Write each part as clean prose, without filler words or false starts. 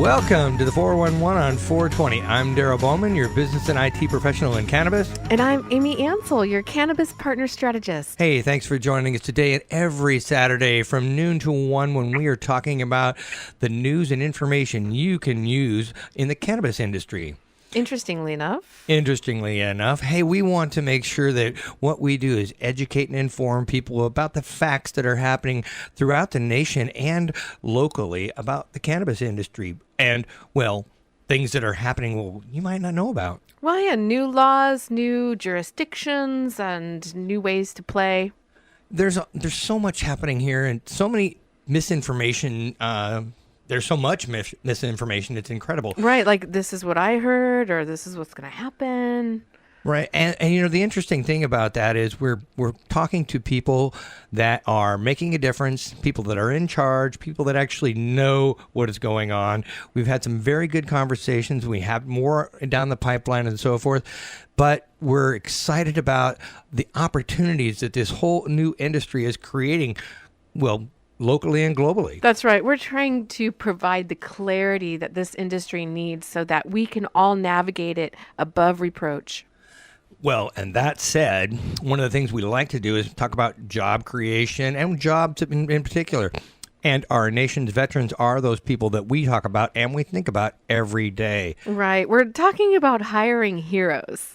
Welcome to the 411 on 420. I'm Daryl Bowman, your business and IT professional in cannabis. And I'm Amy Ansel, your cannabis partner strategist. Hey, thanks for joining us today and every Saturday from noon to 1 when we are talking about the news and information you can use in the cannabis industry. Interestingly enough, hey, we want to make sure that what we do is educate and inform people about the facts that are happening throughout the nation and locally about the cannabis industry and, well, things that are happening you might not know about. Well, yeah, new laws, new jurisdictions, and new ways to play. There's so much happening here and so many misinformation. There's so much misinformation. It's incredible. Right. Like, this is what I heard, or this is what's going to happen. Right. And you know, the interesting thing about that is we're talking to people that are making a difference, people that are in charge, people that actually know what is going on. We've had some very good conversations. We have more down the pipeline and so forth. But we're excited about the opportunities that this whole new industry is creating, well, locally and globally. That's right. We're trying to provide the clarity that this industry needs so that we can all navigate it above reproach. Well, and that said, one of the things we like to do is talk about job creation and jobs in particular. And our nation's veterans are those people that we talk about and we think about every day. Right. We're talking about hiring heroes.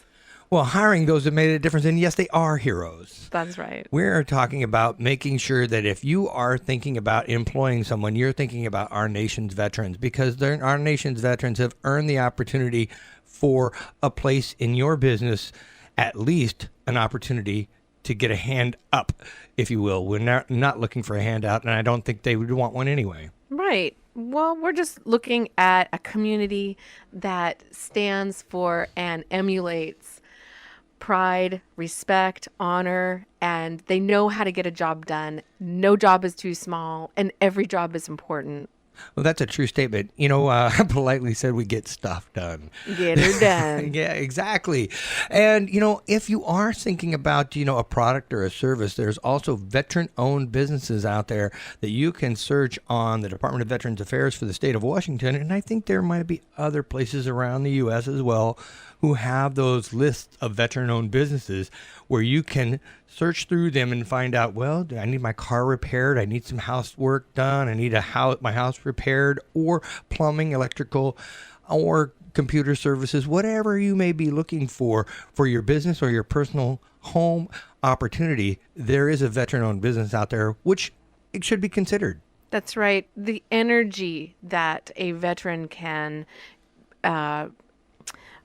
Well, hiring those that made a difference, and yes, they are heroes. That's right. We're talking about making sure that if you are thinking about employing someone, you're thinking about our nation's veterans, because our nation's veterans have earned the opportunity for a place in your business, at least an opportunity to get a hand up, if you will. We're not looking for a handout, and I don't think they would want one anyway. Right. Well, we're just looking at a community that stands for and emulates pride, respect, honor, and they know how to get a job done. No job is too small, and every job is important. Well, that's a true statement. You know, I politely said we get stuff done. Get her done. Yeah, exactly. And, you know, if you are thinking about, you know, a product or a service, there's also veteran-owned businesses out there that you can search on the Department of Veterans Affairs for the state of Washington. And I think there might be other places around the U.S. as well who have those lists of veteran-owned businesses where you can search through them and find out, well, I need my car repaired, I need some housework done, I need my house repaired, or plumbing, electrical, or computer services, whatever you may be looking for your business or your personal home opportunity. There is a veteran-owned business out there, which it should be considered. That's right. The energy that a veteran can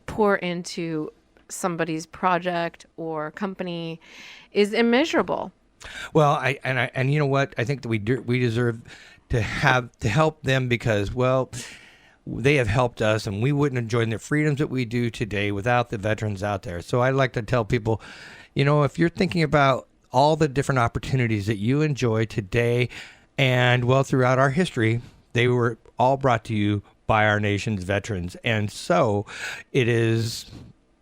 pour into somebody's project or company is immeasurable. Well, and you know what? I think that we deserve to help them because, well, they have helped us, and we wouldn't enjoy the freedoms that we do today without the veterans out there. So I like to tell people, you know, if you're thinking about all the different opportunities that you enjoy today and, well, throughout our history, they were all brought to you by our nation's veterans. And so it is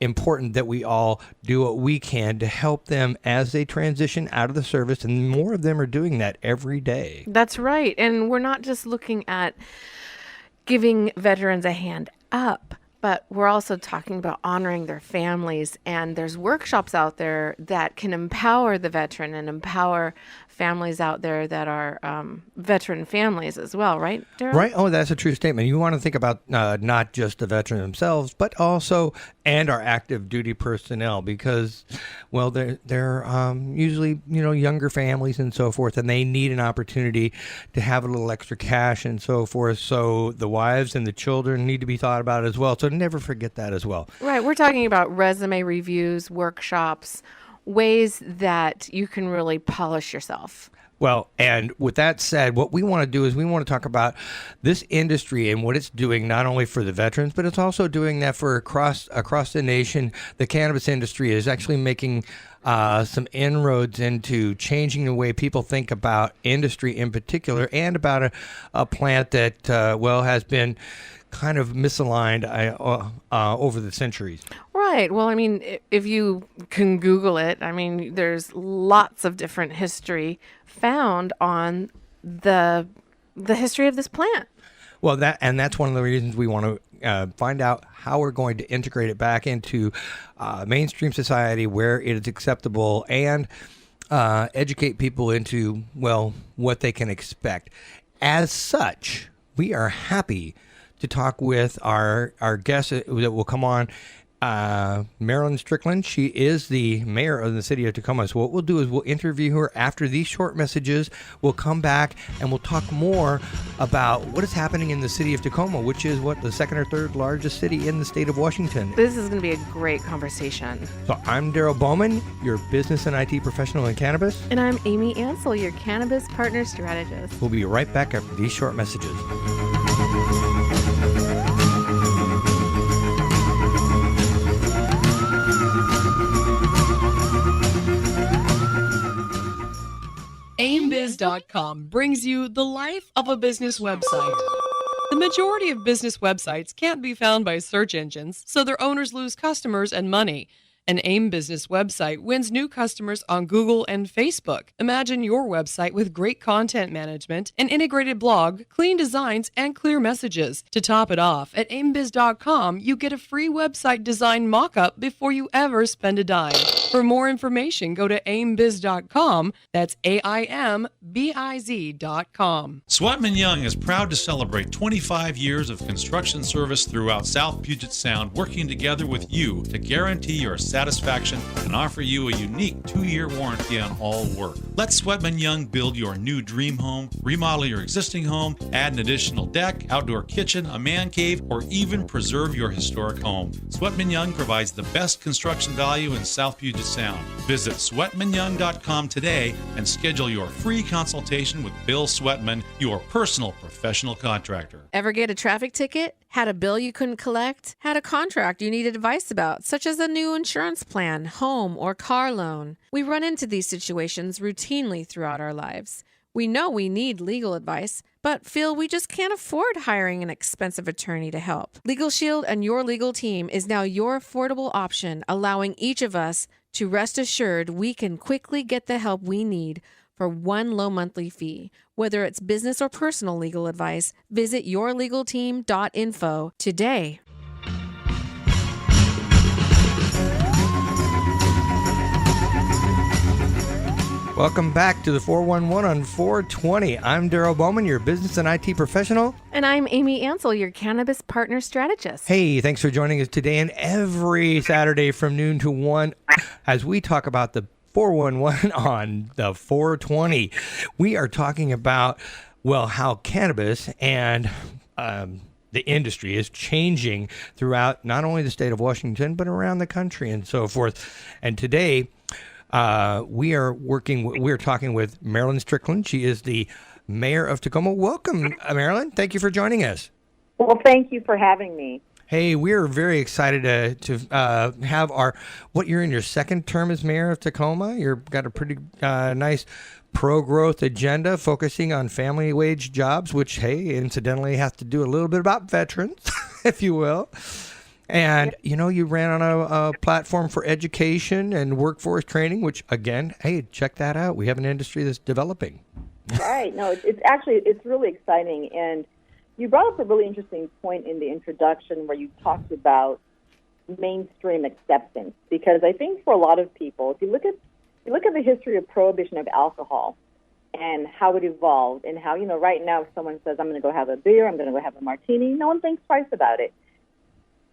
important that we all do what we can to help them as they transition out of the service, and more of them are doing that every day. That's right. And we're not just looking at giving veterans a hand up, but we're also talking about honoring their families. And there's workshops out there that can empower the veteran and empower families out there that are veteran families as well, right, Daryl? Right. Oh, that's a true statement. You want to think about not just the veterans themselves, but also and our active duty personnel, because, well, they're usually, you know, younger families and so forth, and they need an opportunity to have a little extra cash and so forth. So the wives and the children need to be thought about as well. So never forget that as well. Right. We're talking about resume reviews, workshops, ways that you can really polish yourself. Well, and with that said, what we want to do is we want to talk about this industry and what it's doing, not only for the veterans, but it's also doing that for across the nation. The cannabis industry is actually making some inroads into changing the way people think about industry in particular, and about a plant that, well, has been kind of misaligned over the centuries. Right. Well, I mean, if you can Google it, I mean, there's lots of different history found on the history of this plant. Well, that's one of the reasons we want to find out how we're going to integrate it back into mainstream society where it is acceptable, and educate people into, well, what they can expect. As such, we are happy to talk with our guest that will come on, Marilyn Strickland. She is the mayor of the city of Tacoma. So what we'll do is we'll interview her after these short messages. We'll come back and we'll talk more about what is happening in the city of Tacoma, which is the second or third largest city in the state of Washington. This is going to be a great conversation. So I'm Daryl Bowman, your business and IT professional in cannabis. And I'm Amy Ansel, your cannabis partner strategist. We'll be right back after these short messages. AimBiz.com brings you the life of a business website. The majority of business websites can't be found by search engines, so their owners lose customers and money. An AIM business website wins new customers on Google and Facebook. Imagine your website with great content management, an integrated blog, clean designs, and clear messages. To top it off, at AimBiz.com, you get a free website design mock-up before you ever spend a dime. For more information, go to AimBiz.com. That's AIMBIZ.com. Sweatman Young is proud to celebrate 25 years of construction service throughout South Puget Sound, working together with you to guarantee your satisfaction and offer you a unique 2-year warranty on all work. Let Sweatman Young build your new dream home, remodel your existing home, add an additional deck, outdoor kitchen, a man cave, or even preserve your historic home. Sweatman Young provides the best construction value in South Puget Sound. Visit sweatmanyoung.com today and schedule your free consultation with Bill Sweatman, your personal professional contractor. Ever get a traffic ticket? Had a bill you couldn't collect? Had a contract you needed advice about, such as a new insurance plan, home, or car loan? We run into these situations routinely throughout our lives. We know we need legal advice, but feel we just can't afford hiring an expensive attorney to help. Legal Shield and your legal team is now your affordable option, allowing each of us to rest assured we can quickly get the help we need for one low monthly fee. Whether it's business or personal legal advice, visit yourlegalteam.info today. Welcome back to the 411 on 420. I'm Daryl Bowman, your business and IT professional. And I'm Amy Ansel, your cannabis partner strategist. Hey, thanks for joining us today and every Saturday from noon to 1 as we talk about the 411 on the 420. We are talking about, well, how cannabis and the industry is changing throughout not only the state of Washington, but around the country and so forth. And today, we're talking with Marilyn Strickland. She is the mayor of Tacoma. Welcome, Marilyn. Thank you for joining us. Well, thank you for having me. Hey, we're very excited to have you're in your second term as mayor of Tacoma. You've got a pretty nice pro-growth agenda focusing on family wage jobs, which, hey, incidentally has to do a little bit about veterans, if you will. And, you ran on a platform for education and workforce training, which, again, hey, check that out. We have an industry that's developing. Right. No, it's really exciting. And you brought up a really interesting point in the introduction where you talked about mainstream acceptance, because I think for a lot of people, if you look at the history of prohibition of alcohol and how it evolved and how, right now if someone says, I'm going to go have a beer, I'm going to go have a martini, no one thinks twice about it.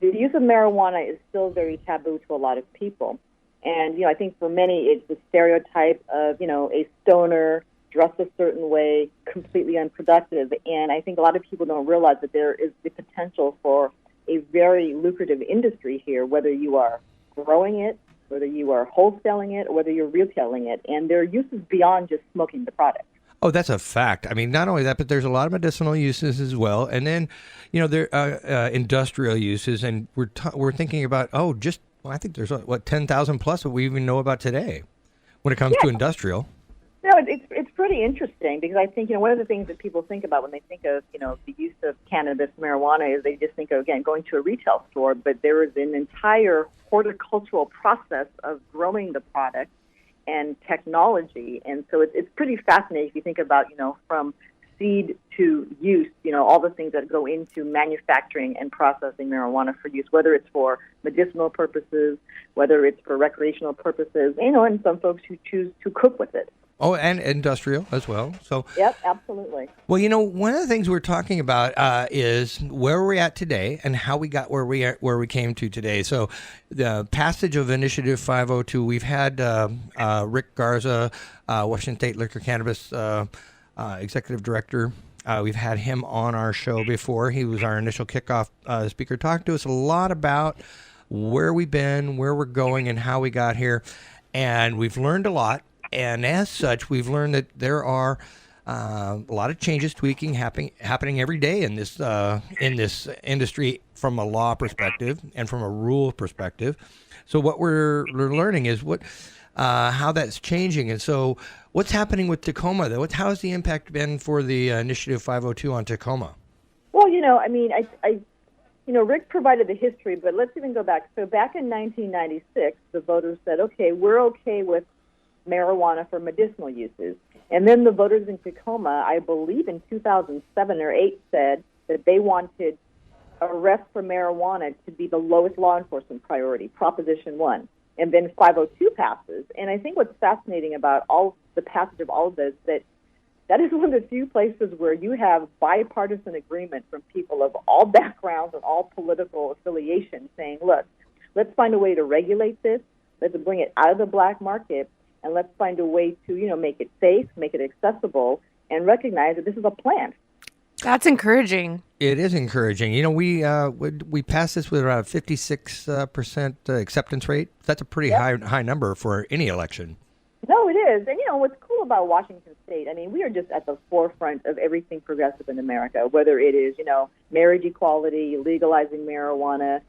The use of marijuana is still very taboo to a lot of people. And, I think for many it's the stereotype of, a stoner, dressed a certain way, completely unproductive. And I think a lot of people don't realize that there is the potential for a very lucrative industry here, whether you are growing it, whether you are wholesaling it, or whether you're retailing it. And there are uses beyond just smoking the product. Oh, that's a fact. I mean, not only that, but there's a lot of medicinal uses as well. And then, there are industrial uses. And we're thinking about, I think there's, 10,000 plus what we even know about today when it comes to industrial. No, it's pretty interesting because I think, one of the things that people think about when they think of, the use of cannabis, marijuana, is they just think of, again, going to a retail store. But there is an entire horticultural process of growing the product and technology. And so it's pretty fascinating if you think about, from seed to use, all the things that go into manufacturing and processing marijuana for use, whether it's for medicinal purposes, whether it's for recreational purposes, and some folks who choose to cook with it. Oh, and industrial as well. So, yep, absolutely. Well, one of the things we're talking about is where we're at today and how we got where we came to today. So, the passage of Initiative 502, we've had Rick Garza, Washington State Liquor Cannabis Executive Director. We've had him on our show before. He was our initial kickoff speaker, talking to us a lot about where we've been, where we're going, and how we got here. And we've learned a lot. And as such, we've learned that there are a lot of changes, tweaking happening every day in this industry from a law perspective and from a rule perspective. So what we're learning is how that's changing. And so what's happening with Tacoma, though? How has the impact been for the Initiative 502 on Tacoma? Well, Rick provided the history, but let's even go back. So back in 1996, the voters said, okay, we're okay with marijuana for medicinal uses. And then the voters in Tacoma, I believe in 2007 or 8, said that they wanted arrest for marijuana to be the lowest law enforcement priority, Proposition 1. And then 502 passes. And I think what's fascinating about all the passage of all of this, that is one of the few places where you have bipartisan agreement from people of all backgrounds and all political affiliations saying, look, let's find a way to regulate this, let's bring it out of the black market, and let's find a way to, make it safe, make it accessible, and recognize that this is a plant. That's encouraging. It is encouraging. We passed this with around a 56% acceptance rate. That's a pretty high number for any election. No, it is. And, what's cool about Washington State, we are just at the forefront of everything progressive in America, whether it is, marriage equality, legalizing marijuana,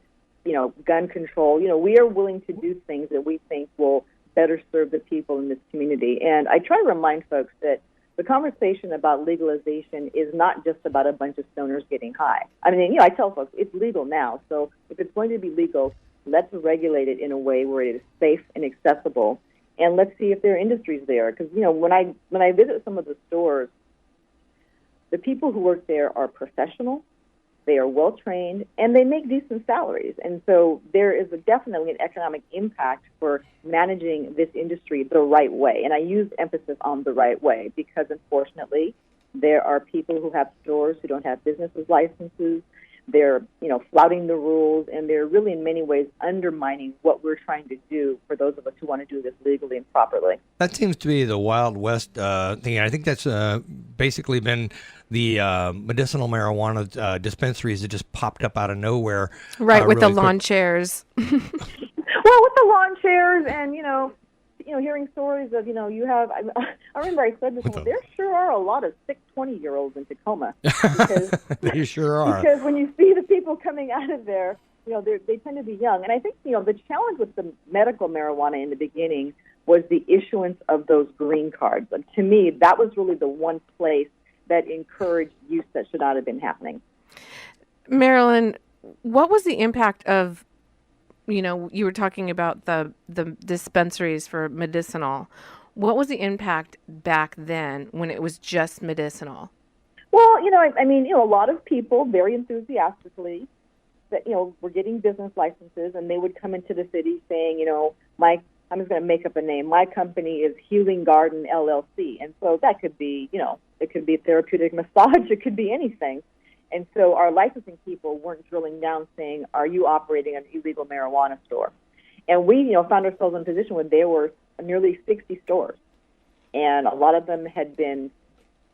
gun control. We are willing to do things that we think will better serve the people in this community. And I try to remind folks that the conversation about legalization is not just about a bunch of stoners getting high. I tell folks it's legal now. So if it's going to be legal, let's regulate it in a way where it is safe and accessible. And let's see if there are industries there. Because, when I visit some of the stores, the people who work there are professional, they are well-trained, and they make decent salaries. And so there is definitely an economic impact for managing this industry the right way. And I use emphasis on the right way because, unfortunately, there are people who have stores who don't have business licenses. They're, flouting the rules, and they're really in many ways undermining what we're trying to do for those of us who want to do this legally and properly. That seems to be the Wild West thing. I think that's basically been the medicinal marijuana dispensaries that just popped up out of nowhere. Right, with really the lawn chairs. Well, with the lawn chairs and, hearing stories of, you have, I remember I said this one, there sure are a lot of sick 20-year-olds in Tacoma. Because, they sure are. Because when you see the people coming out of there, they tend to be young. And I think, the challenge with the medical marijuana in the beginning was the issuance of those green cards. And to me, that was really the one place that encouraged use that should not have been happening. Marilyn, what was the impact of, you were talking about the dispensaries for medicinal. What was the impact back then when it was just medicinal? Well, a lot of people very enthusiastically that, were getting business licenses, and they would come into the city saying, I'm just going to make up a name. My company is Healing Garden LLC. And so that could be, it could be therapeutic massage. It could be anything. And so our licensing people weren't drilling down saying, are you operating an illegal marijuana store? And we, found ourselves in a position where there were nearly 60 stores. And a lot of them had been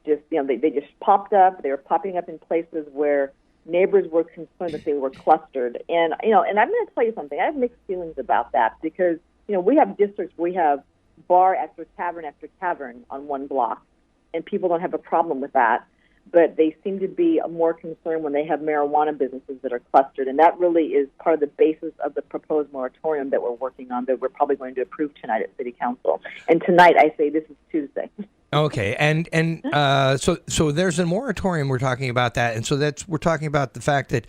just, they just popped up. They were popping up in places where neighbors were concerned that they were clustered. And, and I'm going to tell you something. I have mixed feelings about that because, we have districts where we have bar after tavern on one block, and people don't have a problem with that. But they seem to be more concerned when they have marijuana businesses that are clustered. And that really is part of the basis of the proposed moratorium that we're working on that we're probably going to approve tonight at City Council. And tonight, I say this is Tuesday. Okay, and so there's a moratorium. We're talking about that, and so we're talking about the fact that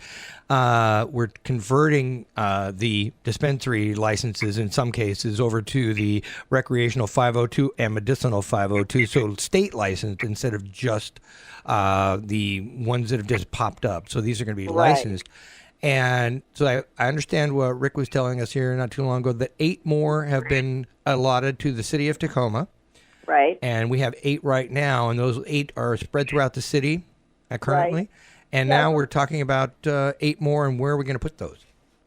we're converting the dispensary licenses in some cases over to the recreational 502 and medicinal 502, so state licensed instead of just the ones that have just popped up. So these are going to be Right. licensed. And so I understand what Rick was telling us here not too long ago, that 8 more have been allotted to the city of Tacoma. Right. And we have 8 right now, and those 8 are spread throughout the city currently. Right. And Yeah. now we're talking about 8 more, and where are we going to put those?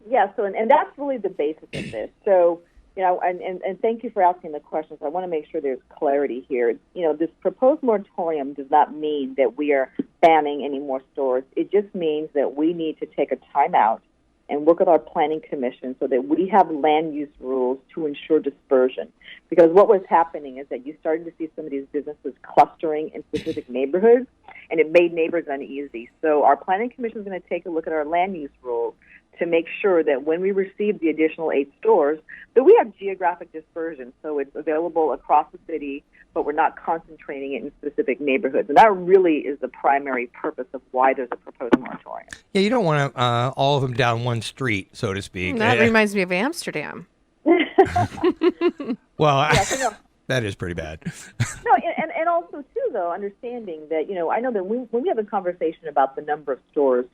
Yeah, so and that's really the basis of this. So, and thank you for asking the questions. I want to make sure there's clarity here. This proposed moratorium does not mean that we are banning any more stores. It just means that we need to take a time out and work with our planning commission so that we have land use rules to ensure dispersion. Because what was happening is that you started to see some of these businesses clustering in specific neighborhoods, and it made neighbors uneasy. So our planning commission is going to take a look at our land use rules to make sure that when we receive the additional 8 stores, that we have geographic dispersion, so it's available across the city, but we're not concentrating it in specific neighborhoods. And that really is the primary purpose of why there's a proposed moratorium. Yeah, you don't want all of them down one street, so to speak. That reminds me of Amsterdam. Well, Yeah, that is pretty bad. No, and also, too, though, understanding that, I know that when we have a conversation about the number of stores,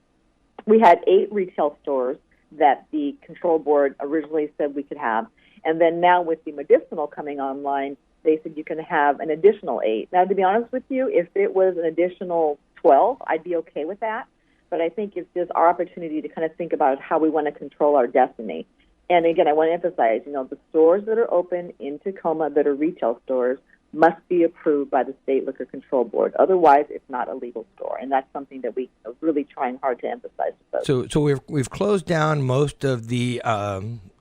we had 8 retail stores that the control board originally said we could have. And then now with the medicinal coming online, they said you can have an additional 8. Now, to be honest with you, if it was an additional 12, I'd be okay with that. But I think it's just our opportunity to kind of think about how we want to control our destiny. And again, I want to emphasize, the stores that are open in Tacoma that are retail stores must be approved by the State Liquor Control Board. Otherwise, it's not a legal store, and that's something that we are really trying hard to emphasize to folks. So we've closed down most of the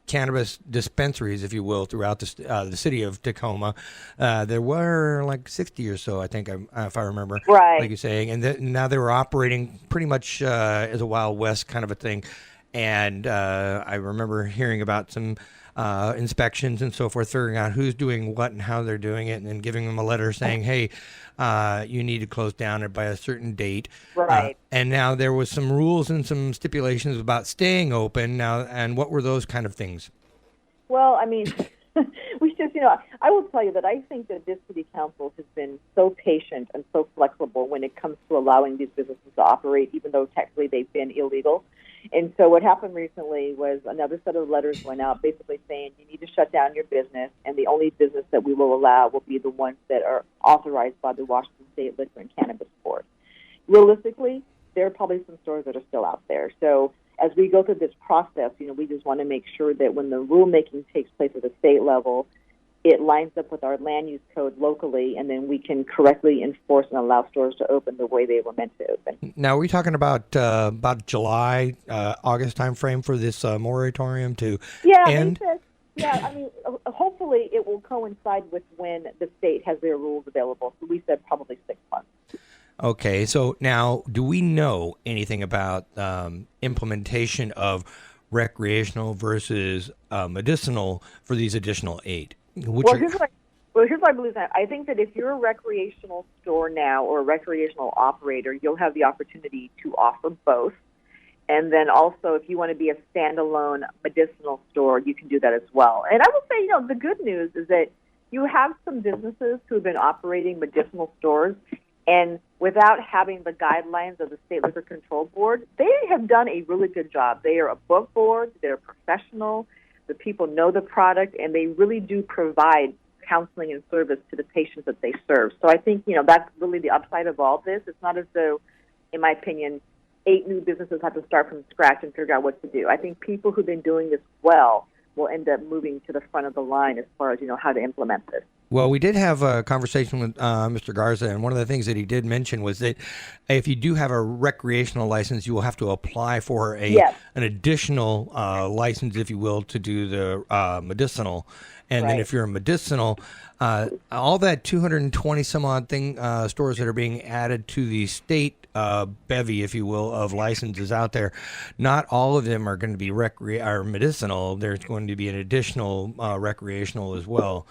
cannabis dispensaries, if you will, throughout the city of Tacoma. There were like 60 or so, I think, if I remember, Right. like you're saying, and now they were operating pretty much as a Wild West kind of a thing. And I remember hearing about some inspections and so forth, figuring out who's doing what and how they're doing it, and then giving them a letter saying, hey, you need to close down it by a certain date. Right. And now there was some rules and some stipulations about staying open now. And what were those kind of things? Well, I mean, we just, I will tell you that I think that this city council has been so patient and so flexible when it comes to allowing these businesses to operate, even though technically they've been illegal. And so what happened recently was another set of letters went out basically saying you need to shut down your business, and the only business that we will allow will be the ones that are authorized by the Washington State Liquor and Cannabis Board. Realistically, there are probably some stores that are still out there. So as we go through this process, we just want to make sure that when the rulemaking takes place at the state level, it lines up with our land use code locally, and then we can correctly enforce and allow stores to open the way they were meant to open. Now, are we talking about July, August time frame for this moratorium to end? I mean, hopefully it will coincide with when the state has their rules available. So we said probably 6 months. Okay, so now, do we know anything about implementation of recreational versus medicinal for these additional 8? Here's what I believe. I think that if you're a recreational store now or a recreational operator, you'll have the opportunity to offer both. And then also, if you want to be a standalone medicinal store, you can do that as well. And I will say, the good news is that you have some businesses who have been operating medicinal stores, and without having the guidelines of the State Liquor Control Board, they have done a really good job. They are above board. They're professional. The people know the product, and they really do provide counseling and service to the patients that they serve. So I think, that's really the upside of all this. It's not as though, in my opinion, 8 new businesses have to start from scratch and figure out what to do. I think people who've been doing this well will end up moving to the front of the line as far as, how to implement this. Well, we did have a conversation with Mr. Garza, and one of the things that he did mention was that if you do have a recreational license, you will have to apply for an additional license, if you will, to do the medicinal. And then if you're a medicinal, all that 220 some odd stores that are being added to the state bevy, if you will, of licenses out there, not all of them are going to be medicinal. There's going to be an additional recreational as well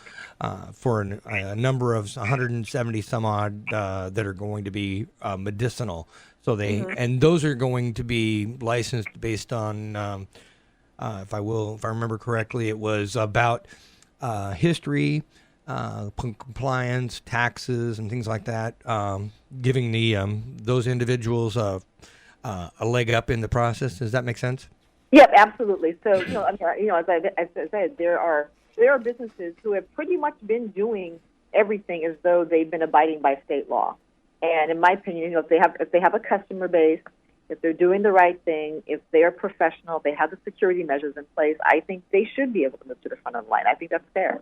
for a number of 170 some odd that are going to be medicinal. So and those are going to be licensed based on, if I remember correctly, it was about history, compliance, taxes, and things like that, giving those individuals a leg up in the process. Does that make sense? Yep, absolutely. So, as I said, there are businesses who have pretty much been doing everything as though they've been abiding by state law. And in my opinion, if they have a customer base, if they're doing the right thing, if they are professional, they have the security measures in place, I think they should be able to move to the front of the line. I think that's fair.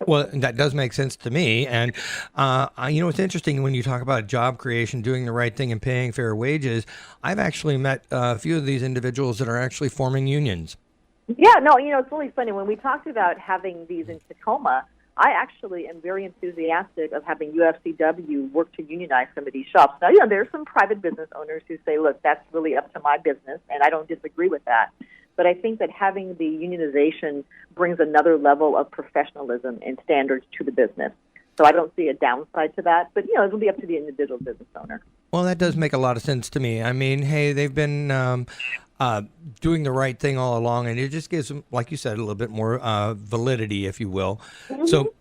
Well, that does make sense to me. And, it's interesting when you talk about job creation, doing the right thing and paying fair wages. I've actually met a few of these individuals that are actually forming unions. Yeah, no, it's really funny. When we talked about having these in Tacoma, I actually am very enthusiastic of having UFCW work to unionize some of these shops. Now, there are some private business owners who say, look, that's really up to my business, and I don't disagree with that. But I think that having the unionization brings another level of professionalism and standards to the business. So I don't see a downside to that. But, it'll be up to the individual business owner. Well, that does make a lot of sense to me. I mean, hey, they've been doing the right thing all along, and it just gives them, like you said, a little bit more validity, if you will. Mm-hmm. So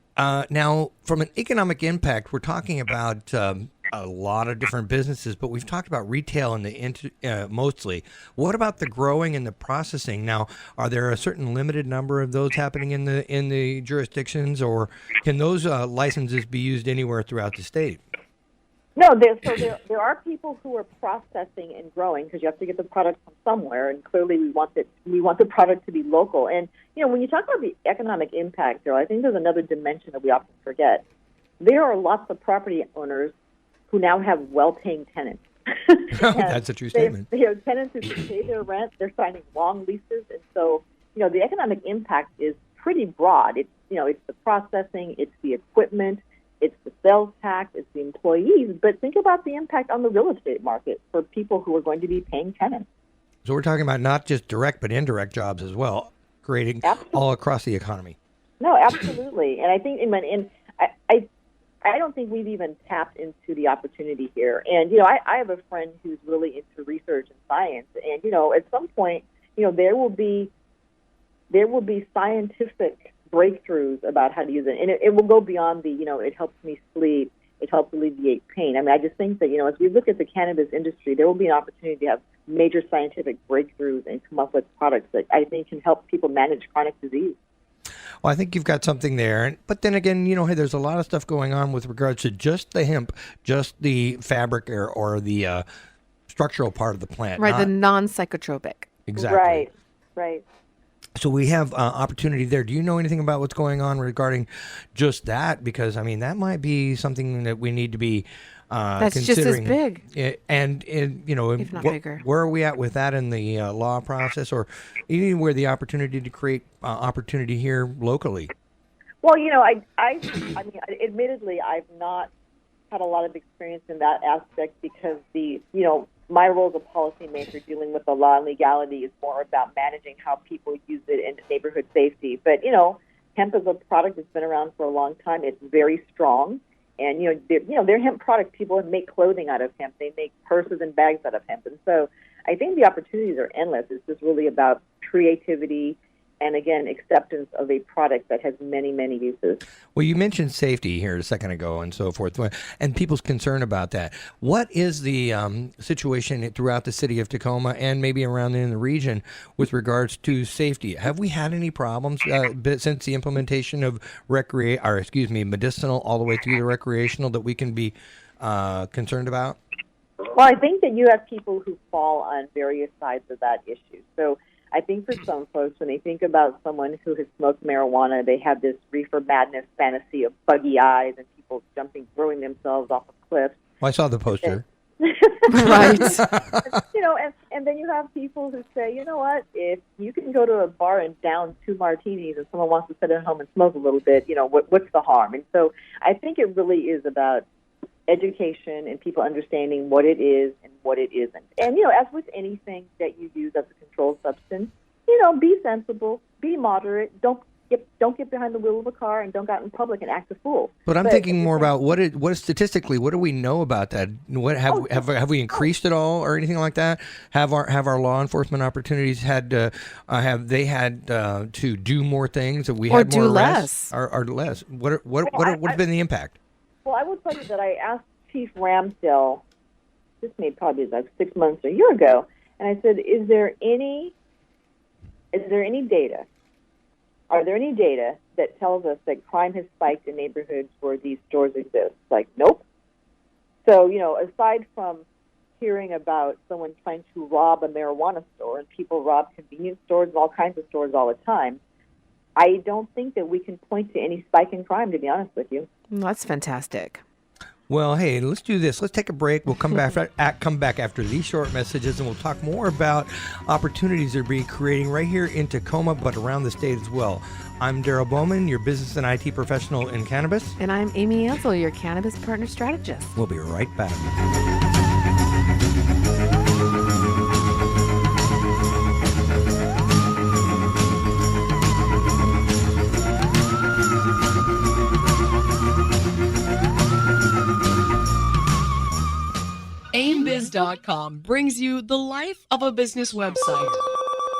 now, from an economic impact, we're talking about a lot of different businesses, but we've talked about retail and mostly. What about the growing and the processing? Now, are there a certain limited number of those happening in the jurisdictions, or can those licenses be used anywhere throughout the state? No, there are people who are processing and growing because you have to get the product from somewhere, and clearly we want the product to be local. And when you talk about the economic impact, Joe, I think there's another dimension that we often forget. There are lots of property owners who now have well-paying tenants. That's a true statement. They have tenants who can pay their rent. They're signing long leases, and so the economic impact is pretty broad. It's it's the processing, it's the equipment, it's the sales tax, it's the employees. But think about the impact on the real estate market for people who are going to be paying tenants. So we're talking about not just direct but indirect jobs as well, creating all across the economy. No, absolutely. And I think I don't think we've even tapped into the opportunity here. And, I have a friend who's really into research and science. And, at some point, there will be scientific breakthroughs about how to use it. And it will go beyond it helps me sleep, it helps alleviate pain. I mean, I just think that, as we look at the cannabis industry, there will be an opportunity to have major scientific breakthroughs and come up with products that I think can help people manage chronic disease. Well, I think you've got something there. But then again, hey, there's a lot of stuff going on with regards to just the hemp, just the fabric or the structural part of the plant. Right, the non-psychotropic. Exactly. Right. So we have opportunity there. Do you know anything about what's going on regarding just that? Because, that might be something that we need to be that's considering. Just as big. And if not bigger. Where are we at with that in the law process, or anywhere the opportunity to create opportunity here locally? Well, I mean, admittedly, I've not had a lot of experience in that aspect because my role as a policymaker dealing with the law and legality is more about managing how people use it and neighborhood safety. But, hemp is a product that's been around for a long time. It's very strong. And, they're hemp products. People make clothing out of hemp. They make purses and bags out of hemp. And so I think the opportunities are endless. It's just really about creativity and, again, acceptance of a product that has many, many uses. Well, you mentioned safety here a second ago and so forth, and people's concern about that. What is the situation throughout the city of Tacoma and maybe around in the region with regards to safety? Have we had any problems since the implementation of medicinal all the way through the recreational that we can be concerned about? Well, I think that you have people who fall on various sides of that issue. So I think for some folks, when they think about someone who has smoked marijuana, they have this reefer madness fantasy of buggy eyes and people throwing themselves off of cliffs. Well, I saw the poster. Right. And then you have people who say, you know what, if you can go to a bar and down 2 martinis and someone wants to sit at home and smoke a little bit, what's the harm? And so I think it really is about education and people understanding what it is and what it isn't. And, as with anything that you use as a controlled substance, be sensible, be moderate. Don't don't get behind the wheel of a car and don't go out in public and act a fool. But I'm thinking more about what is statistically, what do we know about that? What have we increased at all or anything like that? Have our law enforcement opportunities have they had to do more things? Have we Or had do more less. arrests or less? What's been the impact? Well, I will tell you that I asked Chief Ramsdale, this may probably be like 6 months or a year ago, and I said, is there any data? Are there any data that tells us that crime has spiked in neighborhoods where these stores exist? Like, nope. So, aside from hearing about someone trying to rob a marijuana store, and people rob convenience stores and all kinds of stores all the time, I don't think that we can point to any spike in crime, to be honest with you. That's fantastic. Well, hey, let's do this. Let's take a break. We'll come back after these short messages, and we'll talk more about opportunities they're being creating right here in Tacoma, but around the state as well. I'm Daryl Bowman, your business and IT professional in cannabis. And I'm Amy Ansel, your cannabis partner strategist. We'll be right back. AimBiz.com brings you the life of a business website.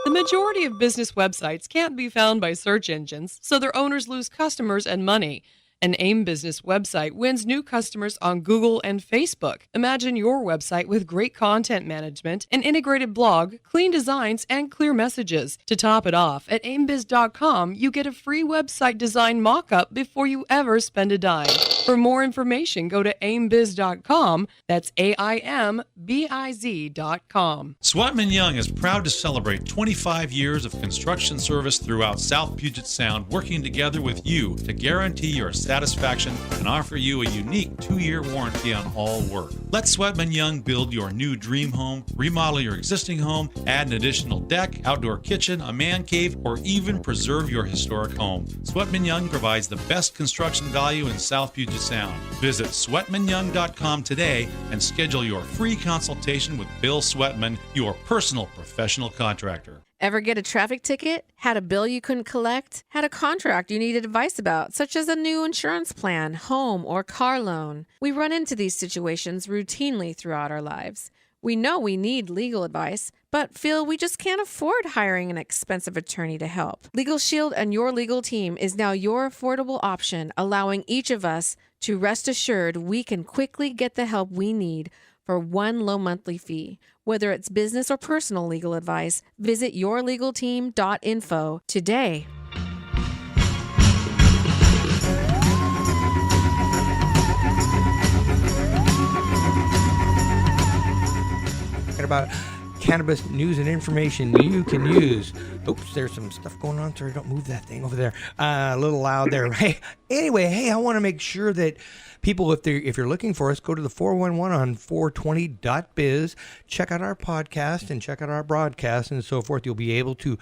The majority of business websites can't be found by search engines, so their owners lose customers and money. An AIM business website wins new customers on Google and Facebook. Imagine your website with great content management, an integrated blog, clean designs, and clear messages. To top it off, at AimBiz.com, you get a free website design mock-up before you ever spend a dime. For more information, go to AimBiz.com. That's AIMBIZ.com. Swetman Young is proud to celebrate 25 years of construction service throughout South Puget Sound, working together with you to guarantee your satisfaction and offer you a unique 2-year warranty on all work. Let Swetman Young build your new dream home, remodel your existing home, add an additional deck, outdoor kitchen, a man cave, or even preserve your historic home. Swetman Young provides the best construction value in South Puget Sound. Visit SwetmanYoung.com today and schedule your free consultation with Bill Swetman, your personal professional contractor. Ever get a traffic ticket? Had a bill you couldn't collect? Had a contract you needed advice about, such as a new insurance plan, home, or car loan? We run into these situations routinely throughout our lives. We know we need legal advice, but feel we just can't afford hiring an expensive attorney to help. Legal Shield and your legal team is now your affordable option, allowing each of us to rest assured we can quickly get the help we need for one low monthly fee. Whether it's business or personal legal advice, visit yourlegalteam.info today. Talking about cannabis news and information you can use. Oops, there's some stuff going on. Sorry, don't move that thing over there. A little loud there, right? Anyway, hey, I want to make sure that people, if you're looking for us, go to the 411 on 420.biz. Check out our podcast and check out our broadcast and so forth. You'll be able to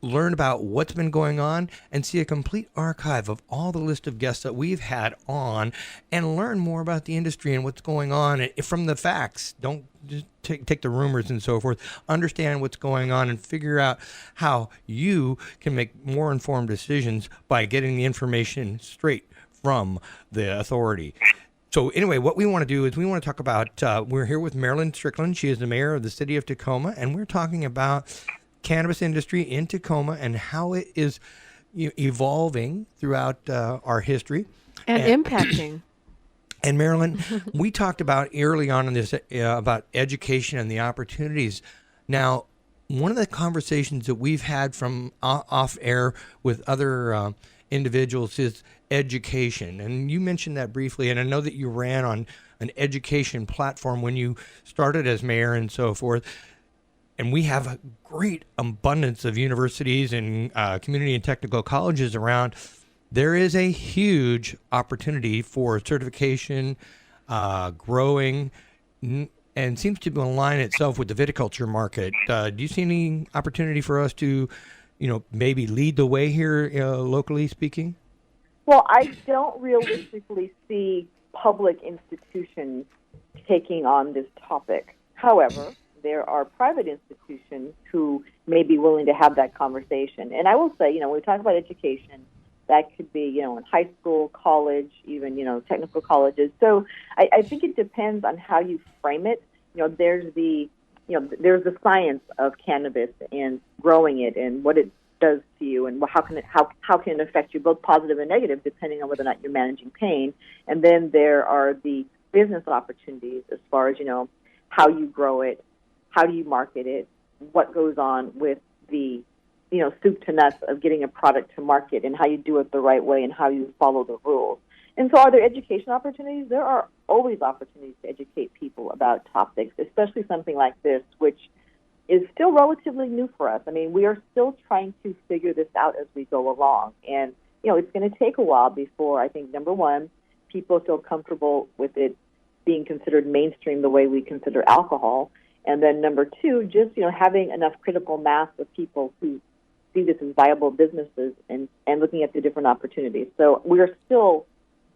learn about what's been going on and see a complete archive of all the list of guests that we've had on and learn more about the industry and what's going on from the facts. Don't just take the rumors and so forth. Understand what's going on and figure out how you can make more informed decisions by getting the information straight from the authority. So anyway, what we want to do is we want to talk about, we're here with Marilyn Strickland. She is the mayor of the city of Tacoma, and we're talking about cannabis industry in Tacoma and how it is evolving throughout our history. And impacting. And Marilyn, we talked about early on in this about education and the opportunities. Now, one of the conversations that we've had from off air with other individuals is education. And you mentioned that briefly, and I know that you ran on an education platform when you started as mayor and so forth. And we have a great abundance of universities and community and technical colleges around. There is a huge opportunity for certification, growing, and seems to align itself with the viticulture market. Do you see any opportunity for us to, maybe lead the way here, locally speaking? Well, I don't realistically see public institutions taking on this topic. However, there are private institutions who may be willing to have that conversation. And I will say, when we talk about education, that could be, in high school, college, even, technical colleges. So I think it depends on how you frame it. There's the science of cannabis and growing it and what it does to you and how can it affect you, both positive and negative, depending on whether or not you're managing pain. And then there are the business opportunities as far as, how you grow it, how do you market it, what goes on with the, soup to nuts of getting a product to market and how you do it the right way and how you follow the rules. And so are there education opportunities? There are always opportunities to educate people about topics, especially something like this, which is still relatively new for us. I mean, we are still trying to figure this out as we go along. And, it's going to take a while before, I think, number one, people feel comfortable with it being considered mainstream the way we consider alcohol. And then number two, just, having enough critical mass of people who see this as viable businesses and looking at the different opportunities. So we are still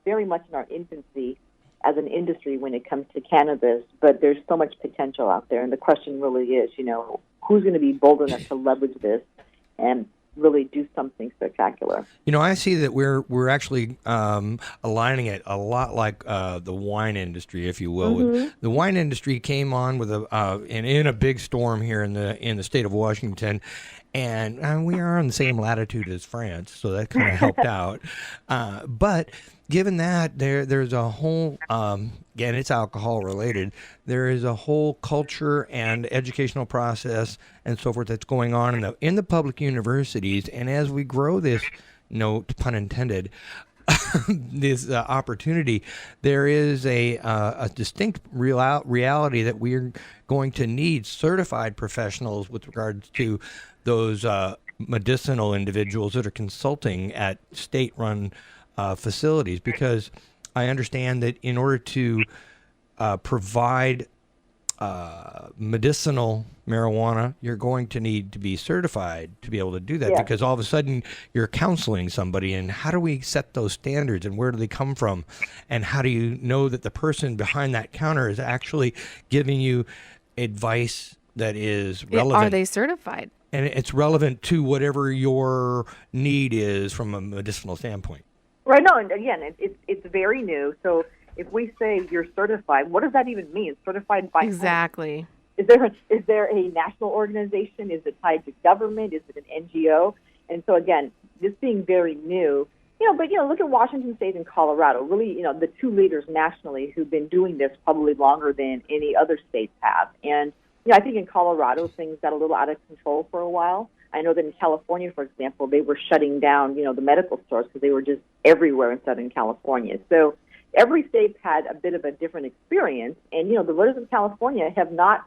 very much in our infancy as an industry when it comes to cannabis, but there's so much potential out there. And the question really is, who's going to be bold enough to leverage this and really do something spectacular? I see that we're actually aligning it a lot like the wine industry, if you will. Mm-hmm. The wine industry came on with in a big storm here in the state of Washington, and we are on the same latitude as France, so that kind of helped out. But given that, there's a whole, again, it's alcohol related, there is a whole culture and educational process and so forth that's going on in the public universities. And as we grow this, no pun intended, this opportunity, there is a distinct reality that we're going to need certified professionals with regards to those medicinal individuals that are consulting at state-run facilities, because I understand that in order to provide medicinal marijuana, you're going to need to be certified to be able to do that. Yeah. Because all of a sudden you're counseling somebody, and how do we set those standards and where do they come from? And how do you know that the person behind that counter is actually giving you advice that is relevant? Are they certified? And it's relevant to whatever your need is from a medicinal standpoint. Right. No, and again, it's very new. So if we say you're certified, what does that even mean? Certified by Exactly. Is there a national organization? Is it tied to government? Is it an NGO? And so again, this being very new, but look at Washington State and Colorado. Really, the two leaders nationally who've been doing this probably longer than any other states have. And I think in Colorado things got a little out of control for a while. I know that in California, for example, they were shutting down, the medical stores because they were just everywhere in Southern California. So every state's had a bit of a different experience. And, the voters of California have not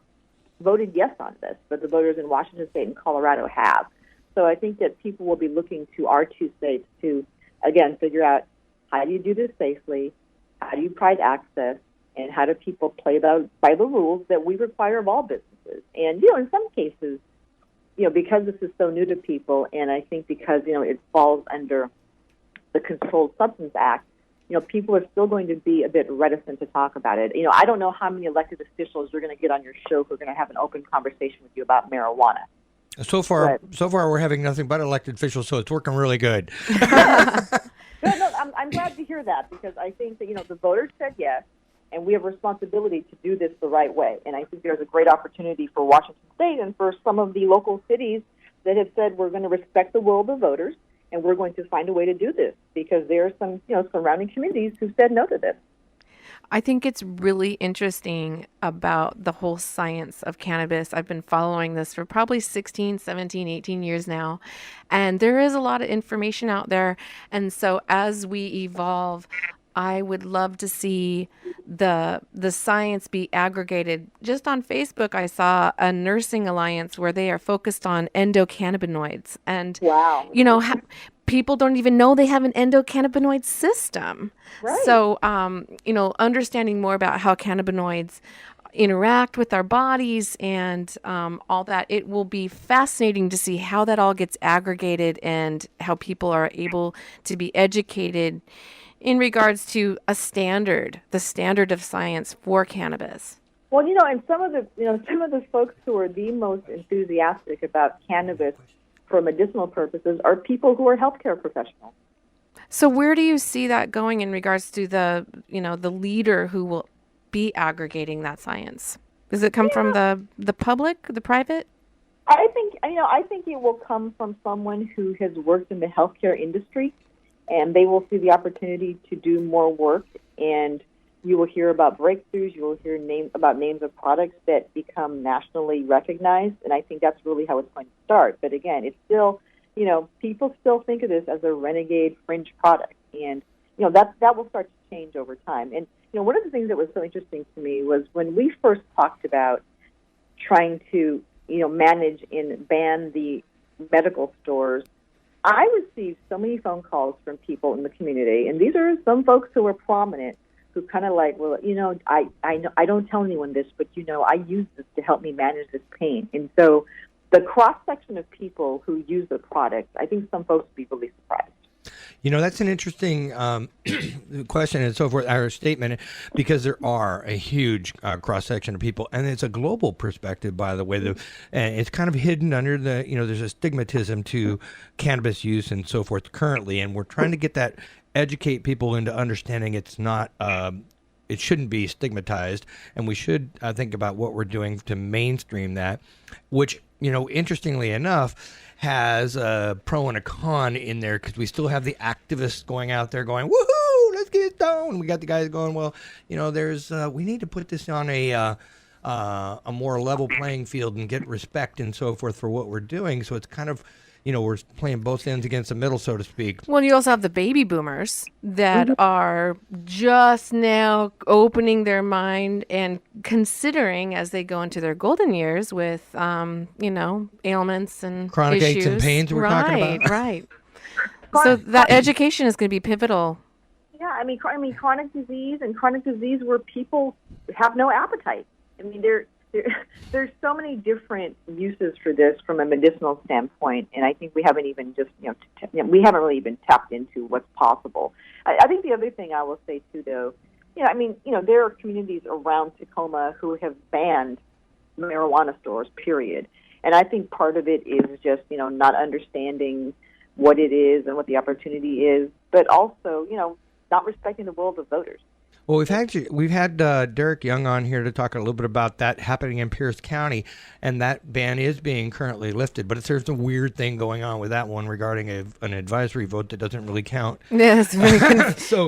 voted yes on this, but the voters in Washington State and Colorado have. So I think that people will be looking to our two states to, again, figure out how do you do this safely, how do you provide access, and how do people play by the rules that we require of all businesses. And, in some cases, because this is so new to people, and I think because, it falls under the Controlled Substance Act, people are still going to be a bit reticent to talk about it. I don't know how many elected officials you're going to get on your show who are going to have an open conversation with you about marijuana. So far, we're having nothing but elected officials, so it's working really good. I'm glad to hear that, because I think that, the voters said yes, and we have a responsibility to do this the right way. And I think there's a great opportunity for Washington State and for some of the local cities that have said we're going to respect the will of the voters, and we're going to find a way to do this, because there are some, surrounding communities who said no to this. I think it's really interesting about the whole science of cannabis. I've been following this for probably 16, 17, 18 years now, and there is a lot of information out there. And so as we evolve, I would love to see the science be aggregated. Just on Facebook, I saw a nursing alliance where they are focused on endocannabinoids. And, wow. People don't even know they have an endocannabinoid system. Right. So, understanding more about how cannabinoids interact with our bodies and all that, it will be fascinating to see how that all gets aggregated and how people are able to be educated in regards to the standard of science for cannabis. Well, and some of the folks who are the most enthusiastic about cannabis for medicinal purposes are people who are healthcare professionals. So where do you see that going in regards to the leader who will be aggregating that science? Does it come from the public, the private? I think it will come from someone who has worked in the healthcare industry, and they will see the opportunity to do more work, and you will hear about breakthroughs. You will hear names of products that become nationally recognized, and I think that's really how it's going to start. But again, it's still, people still think of this as a renegade fringe product, and that will start to change over time. And one of the things that was so interesting to me was when we first talked about trying to manage and ban the medical stores. I received so many phone calls from people in the community, and these are some folks who are prominent, who kind of like, well, I don't tell anyone this, but I use this to help me manage this pain. And so the cross section of people who use the product, I think some folks will be really surprised. That's an interesting question and so forth, our statement, because there are a huge cross-section of people, and it's a global perspective, by the way. And it's kind of hidden under there's a stigmatism to cannabis use and so forth currently, and we're trying to educate people into understanding it's not, it shouldn't be stigmatized, and we should think about what we're doing to mainstream that, which, interestingly enough, has a pro and a con in there, because we still have the activists going out there going, woohoo, let's get stoned. We got the guys going, well, there's we need to put this on a more level playing field and get respect and so forth for what we're doing. So it's kind of, we're playing both ends against the middle, so to speak. Well, you also have the baby boomers that are just now opening their mind and considering as they go into their golden years with, ailments and chronic issues. Aches and pains we're talking about. Right. So that education is going to be pivotal. Yeah, I mean, chronic disease where people have no appetite. I mean, there's so many different uses for this from a medicinal standpoint, and I think we haven't even we haven't really even tapped into what's possible. I think the other thing I will say too, though, there are communities around Tacoma who have banned marijuana stores, period. And I think part of it is just not understanding what it is and what the opportunity is, but also not respecting the will of the voters. Well, we've had Derek Young on here to talk a little bit about that happening in Pierce County, and that ban is being currently lifted. But there's a weird thing going on with that one regarding an advisory vote that doesn't really count. Yeah, it's very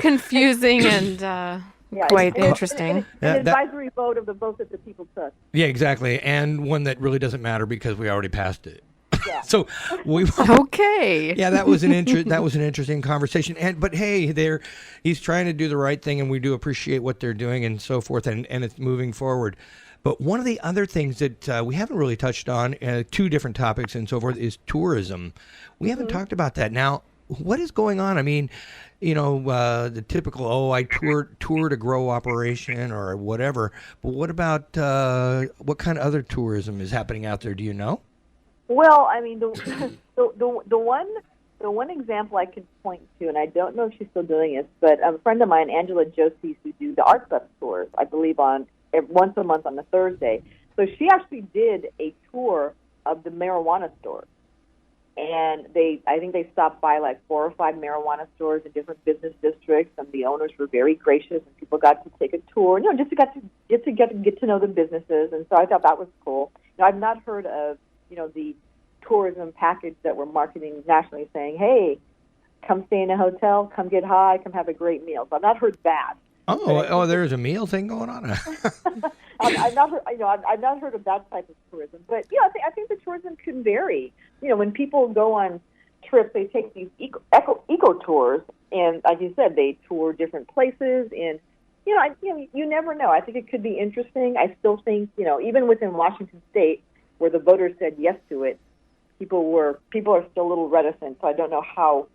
confusing and quite interesting. An advisory vote of the vote that the people took. Yeah, exactly, and one that really doesn't matter because we already passed it. Yeah. So okay. Yeah, that was an interesting conversation. But hey, he's trying to do the right thing, and we do appreciate what they're doing and so forth, and it's moving forward. But one of the other things that we haven't really touched on, two different topics and so forth, is tourism. We haven't talked about that. Now, what is going on? I mean, the typical, I toured a grow operation or whatever. But what about what kind of other tourism is happening out there? Do you know? Well, I mean, the one example I can point to, and I don't know if she's still doing it, but a friend of mine, Angela Josie, who do the Art Bus tours, I believe once a month on a Thursday. So she actually did a tour of the marijuana stores, and I think they stopped by like 4 or 5 marijuana stores in different business districts, and the owners were very gracious, and people got to take a tour, just to get to know the businesses, and so I thought that was cool. I've not heard of the tourism package that we're marketing nationally saying, hey, come stay in a hotel, come get high, come have a great meal. So I've not heard that. There's a meal thing going on. I've not heard of that type of tourism. But I think the tourism can vary. When people go on trips, they take these eco tours, and like you said, they tour different places. And you never know. I think it could be interesting. I still think even within Washington State, where the voters said yes to it, people are still a little reticent. So I don't know how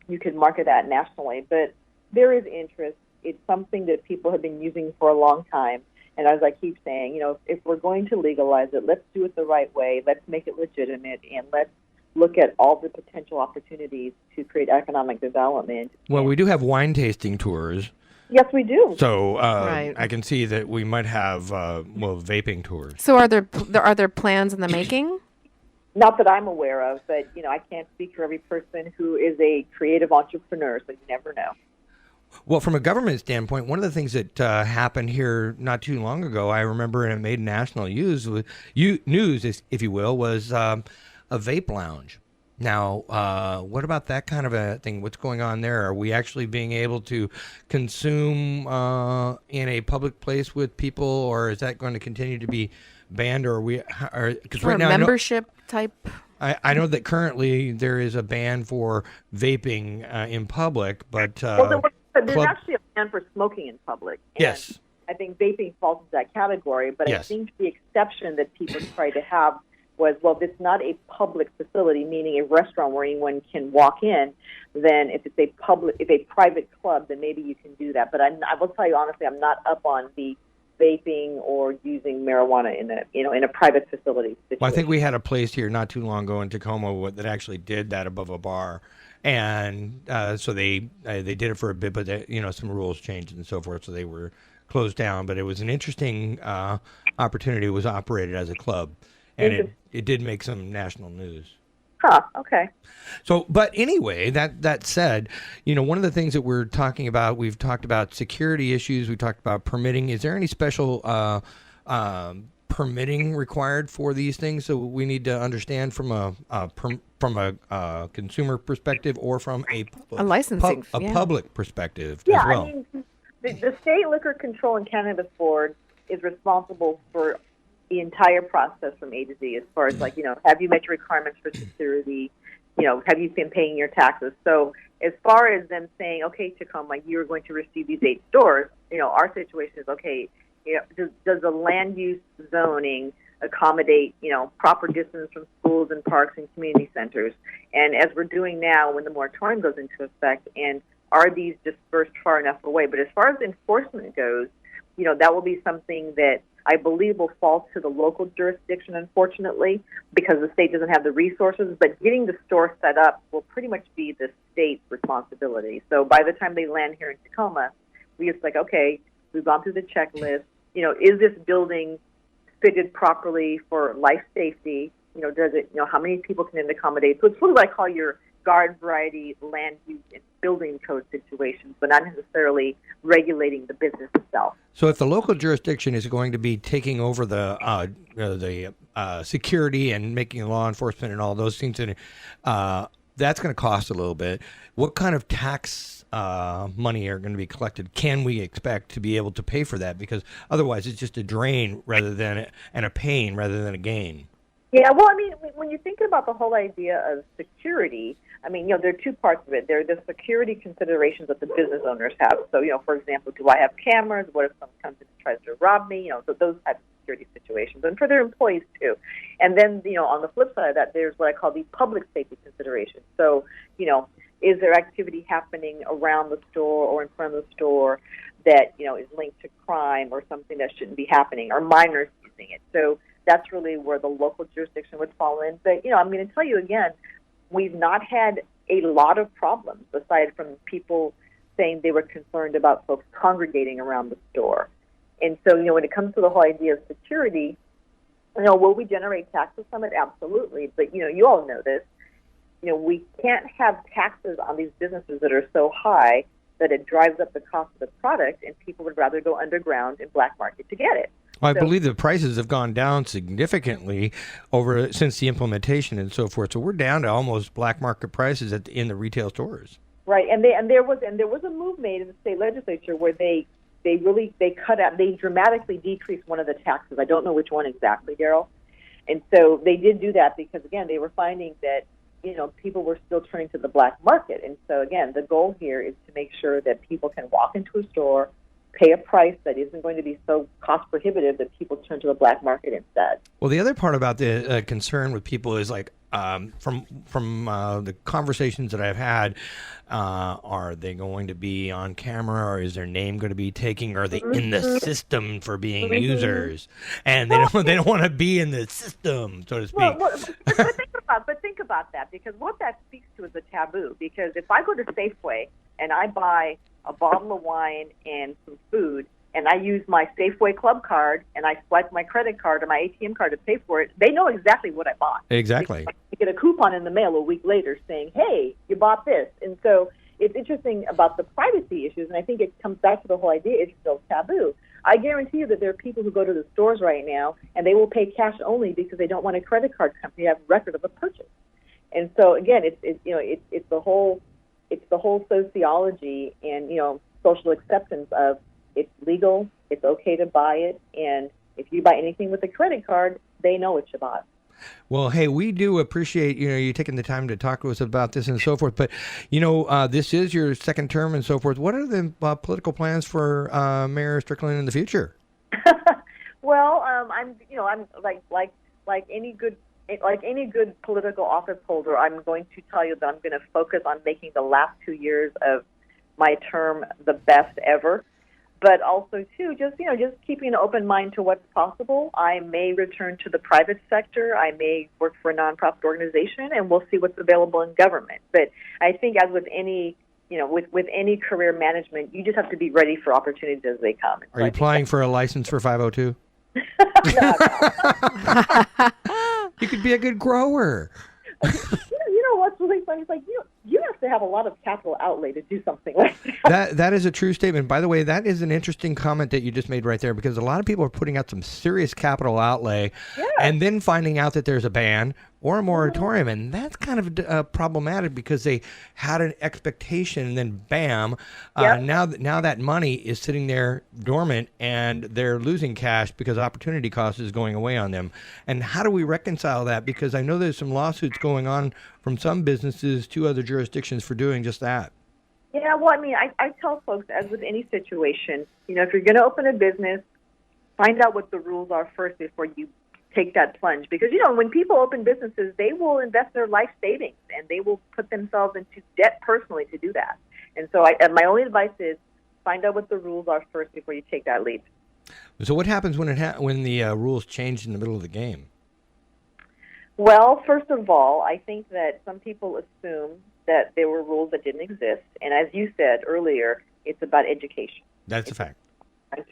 you could market that nationally, but there is interest. It's something that people have been using for a long time. And as I keep saying, if we're going to legalize it, let's do it the right way. Let's make it legitimate, and let's look at all the potential opportunities to create economic development. Well, we do have wine tasting tours. Yes, we do. So Right. I can see that we might have vaping tours. So are there plans in the making? Not that I'm aware of, but, I can't speak for every person who is a creative entrepreneur, so you never know. Well, from a government standpoint, one of the things that happened here not too long ago, I remember, and it made national news, if you will, was a vape lounge. Now, what about that kind of a thing? What's going on there? Are we actually being able to consume in a public place with people, or is that going to continue to be banned? Or because right now membership type? I know that currently there is a ban for vaping in public, but There's actually a ban for smoking in public. And yes. I think vaping falls into that category, but Yes. I think the exception that people tried to have was, well, if it's not a public facility, meaning a restaurant where anyone can walk in, then if it's a private club, then maybe you can do that. But I will tell you honestly, I'm not up on the vaping or using marijuana in a private facility situation. Well, I think we had a place here not too long ago in Tacoma that actually did that above a bar, and so they did it for a bit, but some rules changed and so forth, so they were closed down. But it was an interesting opportunity. It was operated as a club, and it did make some national news. Huh, okay. So, but anyway, that said, one of the things that we're talking about, we've talked about security issues, we talked about permitting. Is there any special permitting required for these things? So we need to understand from a consumer perspective or from a licensing public perspective Yeah, as well. I mean, the State Liquor Control and Cannabis Board is responsible for the entire process from A to Z, as far as have you met your requirements for security? Have you been paying your taxes? So as far as them saying, okay, Tacoma, you're going to receive these 8 stores, our situation is, okay, does the land use zoning accommodate, proper distance from schools and parks and community centers? And as we're doing now when the moratorium goes into effect, and are these dispersed far enough away? But as far as enforcement goes, that will be something that I believe will fall to the local jurisdiction, unfortunately, because the state doesn't have the resources. But getting the store set up will pretty much be the state's responsibility. So by the time they land here in Tacoma, we just okay, we've gone through the checklist. Is this building fitted properly for life safety? Does it, how many people can it accommodate? So it's sort of what I call your garden variety land use and building code situations, but not necessarily regulating the business itself. So if the local jurisdiction is going to be taking over the security and making law enforcement and all those things, that's going to cost a little bit. What kind of tax money are going to be collected? Can we expect to be able to pay for that? Because otherwise it's just a drain and a pain rather than a gain. Yeah, well, I mean, when you think about the whole idea of security, I mean, there are 2 parts of it. There are the security considerations that the business owners have. So, for example, do I have cameras? What if someone comes in and tries to rob me? So those types of security situations, and for their employees too. And then, on the flip side of that, there's what I call the public safety considerations. So, is there activity happening around the store or in front of the store that, is linked to crime or something that shouldn't be happening, or minors using it? So that's really where the local jurisdiction would fall in. But, I'm going to tell you again, we've not had a lot of problems aside from people saying they were concerned about folks congregating around the store. And so, when it comes to the whole idea of security, will we generate taxes from it? Absolutely. But, you all know this. We can't have taxes on these businesses that are so high that it drives up the cost of the product, and people would rather go underground in black market to get it. Well, I believe the prices have gone down significantly since the implementation and so forth. So we're down to almost black market prices in the retail stores. Right, and there was a move made in the state legislature where they dramatically decreased one of the taxes. I don't know which one exactly, Daryl. And so they did do that because, again, they were finding that people were still turning to the black market. And so, again, the goal here is to make sure that people can walk into a store, pay a price that isn't going to be so cost prohibitive that people turn to the black market instead. Well, the other part about the concern with people is from the conversations that I've had, are they going to be on camera, or is their name going to be taken? Are they in the system for being users? And they don't want to be in the system, so to speak. Well, but think about that, because what that speaks to is a taboo. Because if I go to Safeway and I buy a bottle of wine and some food, and I use my Safeway Club card and I swipe my credit card or my ATM card to pay for it, they know exactly what I bought. Exactly. You get a coupon in the mail a week later saying, hey, you bought this. And so it's interesting about the privacy issues, and I think it comes back to the whole idea it's still taboo. I guarantee you that there are people who go to the stores right now and they will pay cash only because they don't want a credit card company to have a record of a purchase. And so again, it's the whole sociology and social acceptance of it's legal, it's okay to buy it, and if you buy anything with a credit card, they know what you bought. Well, hey, we do appreciate you taking the time to talk to us about this and so forth. But this is your second term and so forth. What are the political plans for Mayor Strickland in the future? Well, I'm like any good political office holder, I'm going to tell you that I'm going to focus on making the last 2 years of my term the best ever. But also, too, just keeping an open mind to what's possible. I may return to the private sector. I may work for a nonprofit organization, and we'll see what's available in government. But I think, as with any, with any career management, you just have to be ready for opportunities as they come. Are you applying for a license for 502? No. You could be a good grower. You know what's really funny? It's like you have to have a lot of capital outlay to do something like that. That is a true statement. By the way, that is an interesting comment that you just made right there, because a lot of people are putting out some serious capital outlay and then finding out that there's a ban or a moratorium, and that's kind of problematic because they had an expectation and then bam, now that money is sitting there dormant and they're losing cash because opportunity cost is going away on them. And how do we reconcile that? Because I know there's some lawsuits going on from some businesses to other jurisdictions for doing just that. Yeah, well, I mean, I tell folks, as with any situation, if you're going to open a business, find out what the rules are first before you take that plunge. Because, when people open businesses, they will invest their life savings and they will put themselves into debt personally to do that. And so my only advice is find out what the rules are first before you take that leap. So what happens when the rules change in the middle of the game? Well, first of all, I think that some people assume that there were rules that didn't exist. And as you said earlier, it's about education. That's a fact.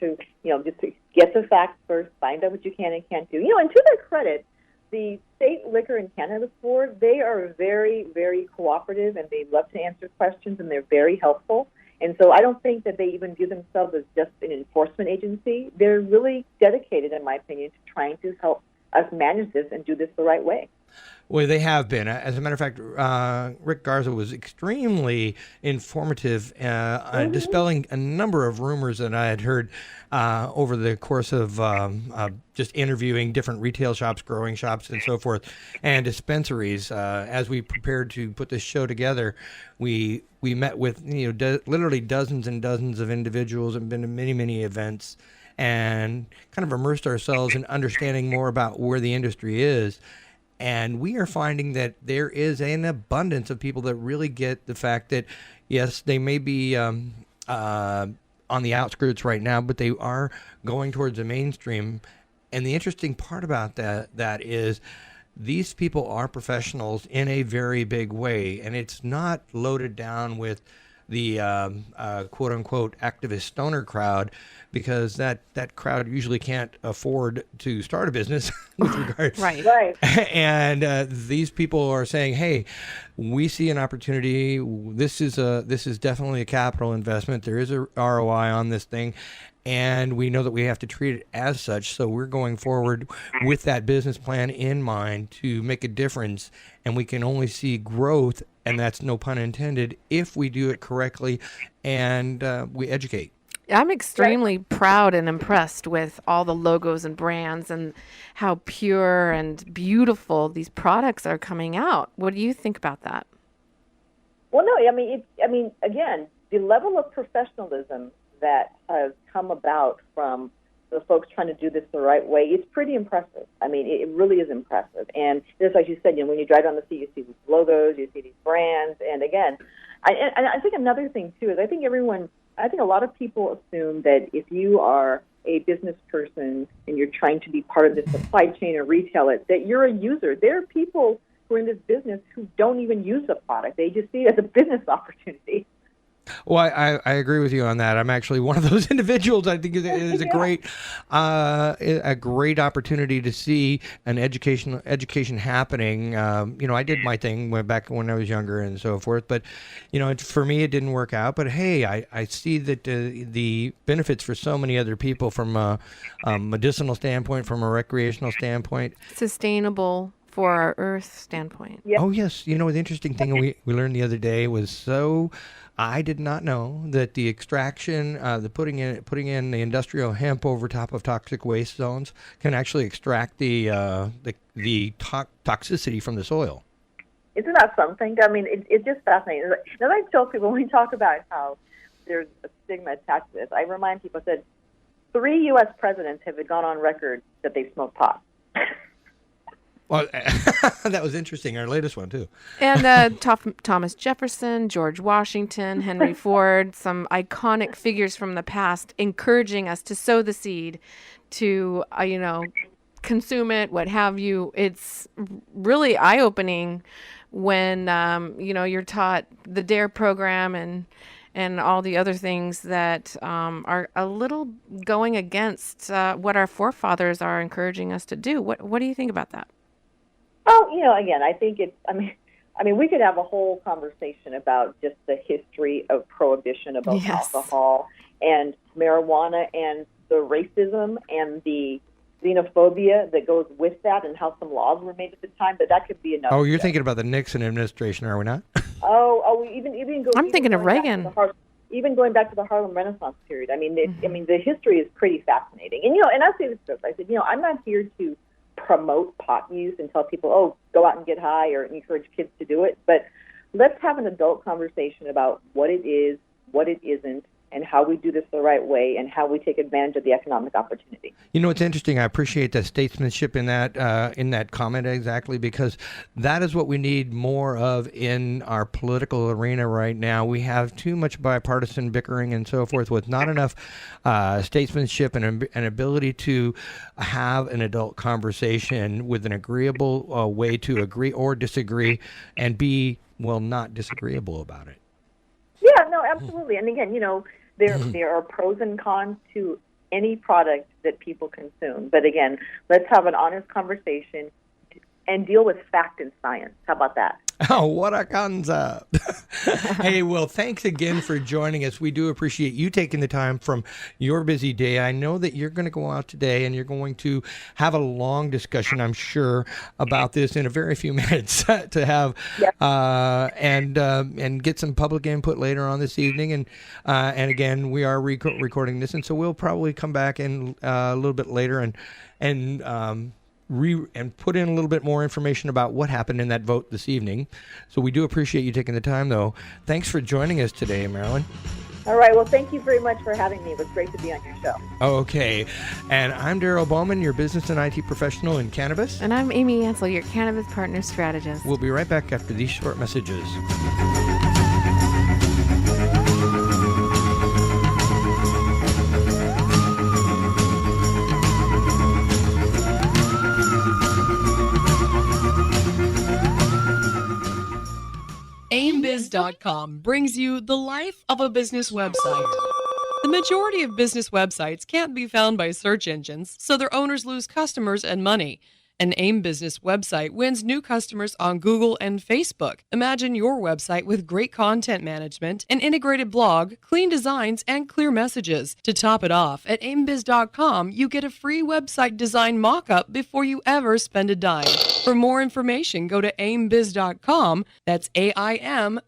To just to get the facts first, find out what you can and can't do. And to their credit, the State Liquor and Cannabis Board, they are very, very cooperative, and they love to answer questions, and they're very helpful. And so I don't think that they even view themselves as just an enforcement agency. They're really dedicated, in my opinion, to trying to help us manage this and do this the right way. Well, they have been. As a matter of fact, Rick Garza was extremely informative, dispelling a number of rumors that I had heard over the course of just interviewing different retail shops, growing shops, and so forth, and dispensaries. As we prepared to put this show together, we met with literally dozens and dozens of individuals and been to many, many events, and kind of immersed ourselves in understanding more about where the industry is. And we are finding that there is an abundance of people that really get the fact that, yes, they may be on the outskirts right now, but they are going towards the mainstream. And the interesting part about that is these people are professionals in a very big way. And it's not loaded down with the quote-unquote activist stoner crowd, because that crowd usually can't afford to start a business with regard. Right. And these people are saying, hey, we see an opportunity. This is definitely a capital investment. There is a ROI on this thing, and we know that we have to treat it as such. So we're going forward with that business plan in mind to make a difference, and we can only see growth, and that's no pun intended, if we do it correctly and we educate. I'm extremely proud and impressed with all the logos and brands and how pure and beautiful these products are coming out. What do you think about that? Well, no, again, the level of professionalism that has come about from the folks trying to do this the right way is pretty impressive. I mean, it really is impressive. And just like you said, when you drive down the street, you see these logos, you see these brands. And again, I think another thing, too, is I think a lot of people assume that if you are a business person and you're trying to be part of the supply chain or retail it, that you're a user. There are people who are in this business who don't even use the product. They just see it as a business opportunity. Well, I agree with you on that. I'm actually one of those individuals. I think it is a great opportunity to see an education happening. I did my thing back when I was younger and so forth, but for me it didn't work out. But hey, I see that the benefits for so many other people from a medicinal standpoint, from a recreational standpoint, sustainable for our Earth standpoint. Yep. Oh yes, the interesting thing we learned the other day was I did not know that the extraction, the putting in the industrial hemp over top of toxic waste zones can actually extract the toxicity from the soil. Isn't that something? I mean, it's just fascinating. And I tell people, when we talk about how there's a stigma attached to this, I remind people that 3 U.S. presidents have gone on record that they smoke pot. Well, that was interesting. Our latest one, too. And Thomas Jefferson, George Washington, Henry Ford, some iconic figures from the past encouraging us to sow the seed, to, consume it, what have you. It's really eye-opening when, you're taught the DARE program and all the other things that are a little going against what our forefathers are encouraging us to do. What do you think about that? Oh, again, I think I mean, we could have a whole conversation about just the history of prohibition, about alcohol and marijuana and the racism and the xenophobia that goes with that and how some laws were made at the time, but that could be another. Oh, you're thinking about the Nixon administration, are we not? I'm thinking of Reagan. Even going back to the Harlem Renaissance period. I mean, the history is pretty fascinating. And, and I say this, I said, I'm not here to promote pot use and tell people, go out and get high or encourage kids to do it. But let's have an adult conversation about what it is, what it isn't, and how we do this the right way and how we take advantage of the economic opportunity. It's interesting. I appreciate the statesmanship in that comment exactly, because that is what we need more of in our political arena right now. We have too much bipartisan bickering and so forth with not enough statesmanship and an ability to have an adult conversation with an agreeable way to agree or disagree and be, not disagreeable about it. Yeah, no, absolutely. And again, there are pros and cons to any product that people consume. But again, let's have an honest conversation and deal with fact and science. How about that? Oh, what a concept. Hey, well, thanks again for joining us. We do appreciate you taking the time from your busy day. I know that you're going to go out today and you're going to have a long discussion, I'm sure, about this in a very few minutes to have and get some public input later on this evening. And again, we are recording this, and so we'll probably come back in a little bit later and put in a little bit more information about what happened in that vote this evening. So we do appreciate you taking the time, though. Thanks for joining us today, Marilyn. All right. Well, thank you very much for having me. It was great to be on your show. Okay. And I'm Daryl Bowman, your business and IT professional in cannabis. And I'm Amy Ansel, your cannabis partner strategist. We'll be right back after these short messages. AimBiz.com brings you the life of a business website. The majority of business websites can't be found by search engines, so their owners lose customers and money. An AIM Business website wins new customers on Google and Facebook. Imagine your website with great content management, an integrated blog, clean designs, and clear messages. To top it off, at AimBiz.com, you get a free website design mock-up before you ever spend a dime. For more information, go to AimBiz.com. That's AIMBIZ.com.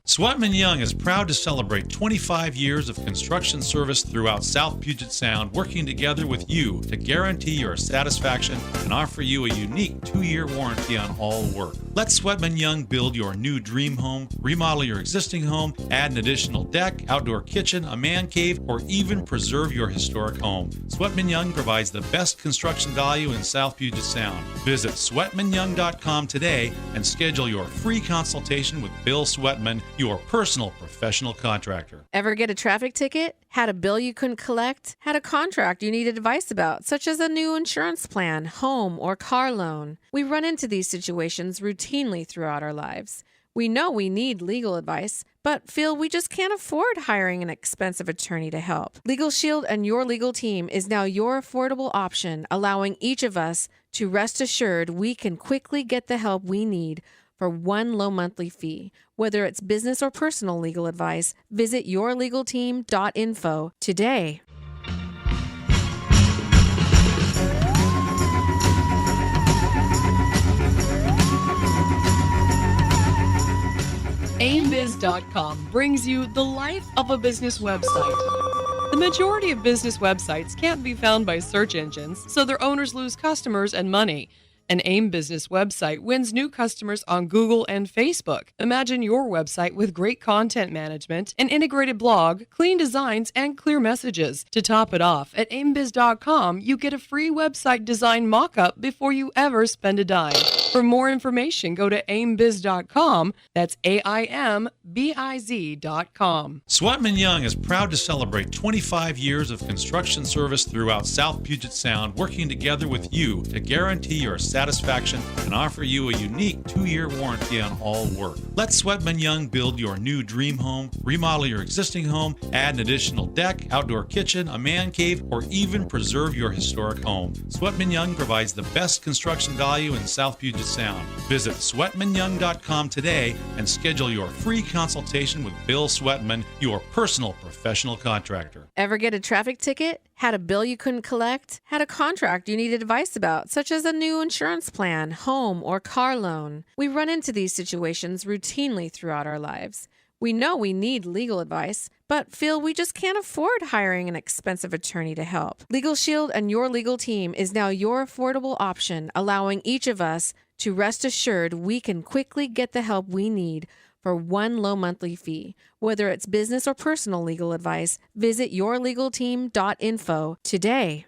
Sweatman Young is proud to celebrate 25 years of construction service throughout South Puget Sound, working together with you to guarantee your satisfaction and offer you a unique 2-year warranty on all work. Let Sweatman Young build your new dream home, remodel your existing home, add an additional deck, outdoor kitchen, a man cave, or even preserve your historic home. Sweatman Young provides the best construction value in South Puget Puget Sound. Visit SweatmanYoung.com today and schedule your free consultation with Bill Sweatman, your personal professional contractor. Ever get a traffic ticket? Had a bill you couldn't collect? Had a contract you needed advice about, such as a new insurance plan, home, or car loan? We run into these situations routinely throughout our lives. We know we need legal advice, but feel we just can't afford hiring an expensive attorney to help. Legal Shield and your legal team is now your affordable option, allowing each of us to rest assured we can quickly get the help we need for one low monthly fee. Whether it's business or personal legal advice, visit yourlegalteam.info today. AimBiz.com brings you the life of a business website. The majority of business websites can't be found by search engines, so their owners lose customers and money. An AIM business website wins new customers on Google and Facebook. Imagine your website with great content management, an integrated blog, clean designs, and clear messages. To top it off, at aimbiz.com, you get a free website design mock-up before you ever spend a dime. For more information, go to aimbiz.com. That's AIMBIZ.com. Sweatman Young is proud to celebrate 25 years of construction service throughout South Puget Sound, working together with you to guarantee your satisfaction and offer you a unique 2-year warranty on all work. Let Sweatman Young build your new dream home, remodel your existing home, add an additional deck, outdoor kitchen, a man cave, or even preserve your historic home. Sweatman Young provides the best construction value in South Puget Sound. Visit SweatmanYoung.com today and schedule your free consultation with Bill Sweatman, your personal professional contractor. Ever get a traffic ticket? Had a bill you couldn't collect? Had a contract you needed advice about, such as a new insurance plan, home, or car loan? We run into these situations routinely throughout our lives. We know we need legal advice, but feel we just can't afford hiring an expensive attorney to help. Legal Shield and your legal team is now your affordable option, allowing each of us to rest assured we can quickly get the help we need for one low monthly fee. Whether it's business or personal legal advice, visit yourlegalteam.info today.